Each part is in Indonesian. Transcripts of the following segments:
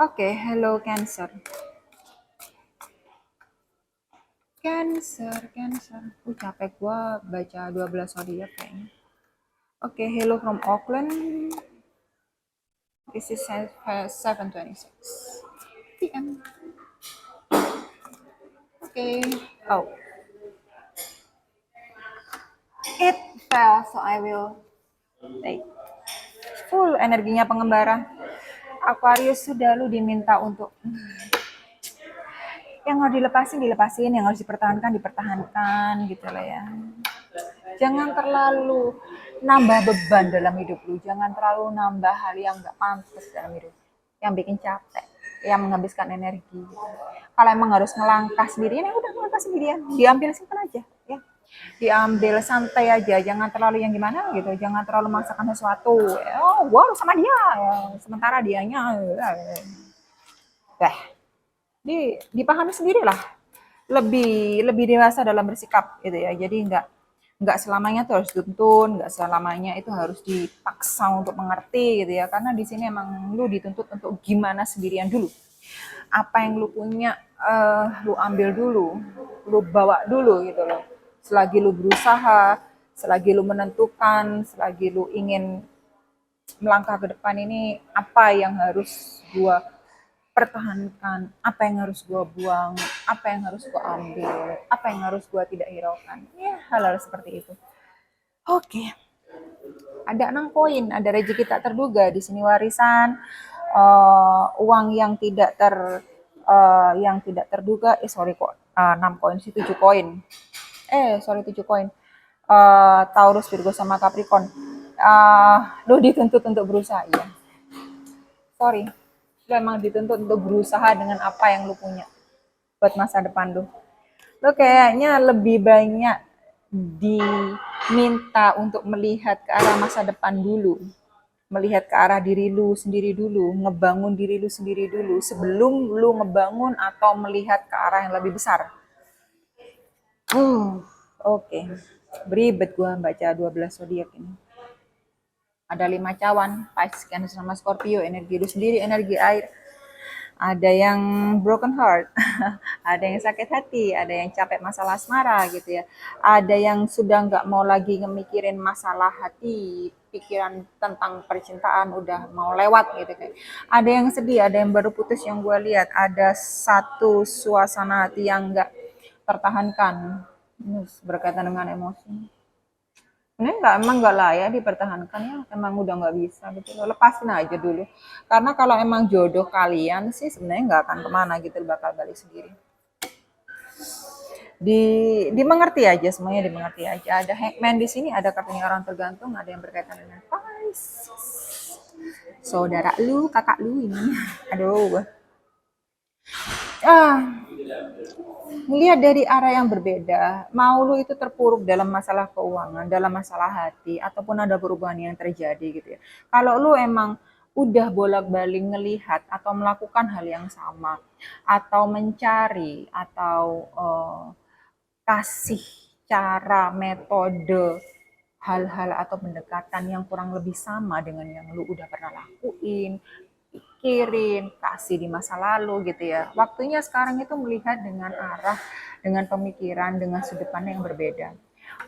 Oke, hello Cancer. Cancer. Capek gua baca 12 zodiak kayaknya. Oke, hello from Auckland. This is 7:26 p.m. Oke. Oh, it fell, so I will take full energinya pengembara. Aquarius sudah lu diminta untuk yang harus dilepasin, yang harus dipertahankan gitu lah ya. Jangan terlalu nambah beban dalam hidup lu, jangan terlalu nambah hal yang nggak pantas dalam hidup, yang bikin capek, yang menghabiskan energi. Kalau emang harus ngelangkah sendirian, ya udah ngelangkah sendirian, diambil simpan aja, ya. Diambil santai aja, jangan terlalu yang gimana gitu, jangan terlalu memaksakan sesuatu. Oh, gua harus sama dia, ya. Sementara dianya, dipahami sendirilah. Lebih dewasa dalam bersikap gitu ya. Jadi nggak selamanya tuh harus dituntun, nggak selamanya itu harus dipaksa untuk mengerti gitu ya. Karena di sini emang lu dituntut untuk gimana sendirian dulu. Apa yang lu punya, lu ambil dulu, lu bawa dulu gitu loh. Selagi lu berusaha, selagi lu menentukan, selagi lu ingin melangkah ke depan ini, apa yang harus gua pertahankan, apa yang harus gue buang, apa yang harus gue ambil, apa yang harus gue tidak hiraukan. Ya, hal-hal seperti itu. Oke, ada 6 koin, ada rezeki tak terduga di sini, warisan, uang yang tidak terduga. Sorry kok, 6 koin sih, 7 koin. Sorry, 7 koin. Taurus, Virgo sama Capricorn. Lo dituntut untuk berusaha, iya. Sorry, lu emang dituntut untuk berusaha dengan apa yang lu punya buat masa depan lu. Lu kayaknya lebih banyak diminta untuk melihat ke arah masa depan dulu, melihat ke arah diri lu sendiri dulu, ngebangun diri lu sendiri dulu sebelum lu ngebangun atau melihat ke arah yang lebih besar. Oke. Beribet gua baca 12 zodiak ini. Ada 5 cawan, Pisces, Cancer sama Scorpio, energi lu sendiri, energi air. Ada yang broken heart, ada yang sakit hati, ada yang capek masalah asmara gitu ya. Ada yang sudah nggak mau lagi ngemikirin masalah hati, pikiran tentang percintaan udah mau lewat gitu kayak. Ada yang sedih, ada yang baru putus yang gue lihat. Ada satu suasana hati yang nggak tertahankan, berkaitan dengan emosi. Ini emang nggak layak dipertahankan ya, emang udah nggak bisa gitu loh, lepasin aja dulu. Karena kalau emang jodoh kalian sih sebenarnya nggak akan kemana gitu, bakal balik sendiri. Dimengerti aja, semuanya dimengerti aja. Ada hangman di sini, ada kartunya orang tergantung, ada yang berkaitan dengan Pisces. Saudara lu, kakak lu ini, aduh. Ah, Melihat dari arah yang berbeda, mau lu itu terpuruk dalam masalah keuangan, dalam masalah hati, ataupun ada perubahan yang terjadi gitu ya. Kalau lu emang udah bolak-balik ngelihat atau melakukan hal yang sama, atau mencari, atau kasih cara, metode, hal-hal atau pendekatan yang kurang lebih sama dengan yang lu udah pernah lakuin, pikirin, kasih di masa lalu gitu ya. Waktunya sekarang itu melihat dengan arah, dengan pemikiran, dengan sudut pandang yang berbeda.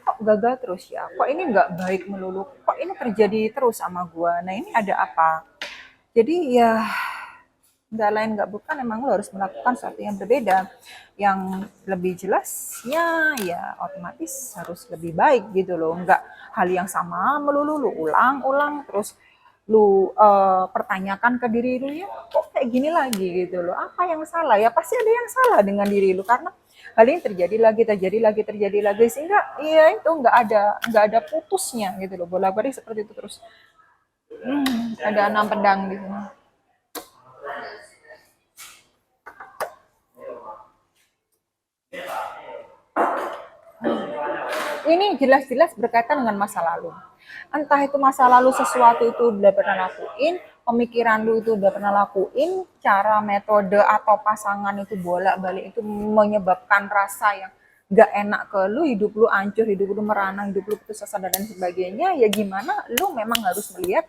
Kok gagal terus ya? Kok ini nggak baik melulu? Kok ini terjadi terus sama gua? Nah ini ada apa? Jadi ya nggak lain nggak bukan, emang lo harus melakukan sesuatu yang berbeda, yang lebih jelasnya ya otomatis harus lebih baik gitu loh, nggak hal yang sama melulu lu ulang-ulang terus lu pertanyakan ke diri lu, ya kok kayak gini lagi gitu loh, apa yang salah? Ya pasti ada yang salah dengan diri lu, karena hal ini terjadi lagi sehingga ya itu nggak ada putusnya gitu loh, bolak-balik seperti itu terus. Ada 6 pedang di sini. Ini jelas-jelas berkaitan dengan masa lalu. Entah itu masa lalu sesuatu itu udah pernah lakuin, pemikiran lu itu udah pernah lakuin, cara, metode, atau pasangan itu bolak-balik itu menyebabkan rasa yang gak enak ke lu, hidup lu hancur, hidup lu merana, hidup lu putus asa dan sebagainya, ya gimana lu memang harus melihat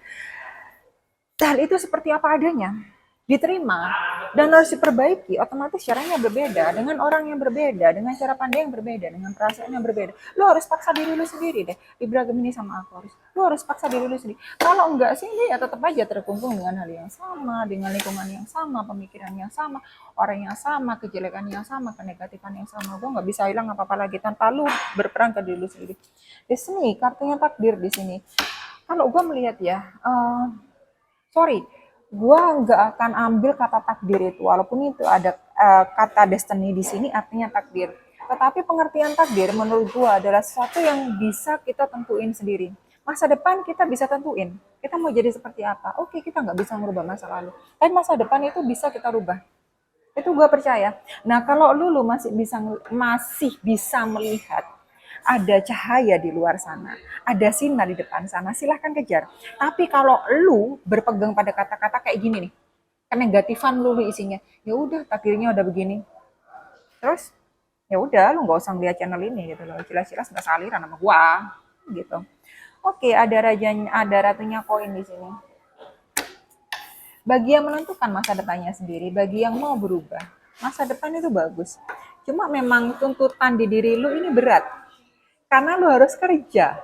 hal itu seperti apa adanya. diterima dan harus diperbaiki, otomatis caranya berbeda dengan orang yang berbeda, dengan cara pandang yang berbeda, dengan perasaan yang berbeda. Lu harus paksa diri lu sendiri deh. Ibrahim ini sama aku lu harus paksa diri lu sendiri. Kalau enggak sih dia ya tetap aja terkungkung dengan hal yang sama, dengan lingkungan yang sama, pemikiran yang sama, orang yang sama, kejelekan yang sama, kenegatifan yang sama. Gue nggak bisa hilang apa-apa lagi tanpa lu berperan ke diri lu sendiri. Di sini kartunya takdir di sini. Kalau gue melihat ya, sorry, gue nggak akan ambil kata takdir itu, walaupun itu ada kata destiny di sini artinya takdir. Tetapi pengertian takdir menurut gue adalah sesuatu yang bisa kita tentuin sendiri. Masa depan kita bisa tentuin. Kita mau jadi seperti apa? Oke, kita nggak bisa merubah masa lalu. Tapi masa depan itu bisa kita rubah. Itu gue percaya. Nah, kalau lu masih bisa melihat ada cahaya di luar sana, ada sinar di depan sana, silahkan kejar. Tapi kalau lu berpegang pada kata-kata kayak gini nih, kenegatifan lu isinya, ya udah takdirnya udah begini. Terus ya udah lu nggak usah ngeliat channel ini gitu loh. Jelas-jelas nggak saliran sama gua gitu. Oke, ada ratunya koin di sini. Bagi yang menentukan masa depannya sendiri, bagi yang mau berubah, masa depan itu bagus. Cuma memang tuntutan di diri lu ini berat. Karena lu harus kerja.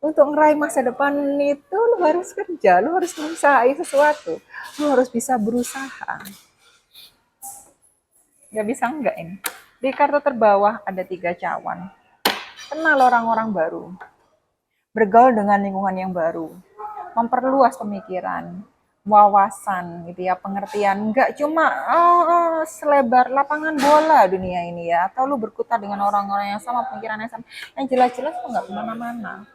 Untuk meraih masa depan itu lu harus kerja, lu harus berusaha sesuatu. Lu harus bisa berusaha. Gak bisa enggak ini. Di kartu terbawah ada 3 cawan. Kenal orang-orang baru. Bergaul dengan lingkungan yang baru. Memperluas pemikiran, wawasan gitu ya, pengertian. Nggak cuma selebar lapangan bola dunia ini ya, atau lu berkutat dengan orang-orang yang sama, pemikiran yang sama. Yang jelas-jelas tuh nggak kemana-mana.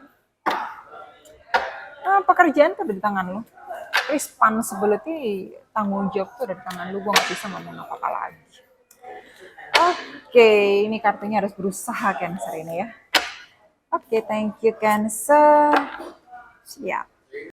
Pekerjaan tuh ada di tangan lu. Responsibility, tanggung jawab tuh ada di tangan lu. Gue nggak bisa ngomong apa-apa lagi. Oke, ini kartunya harus berusaha Cancer ini ya. Oke, thank you Cancer. Siap.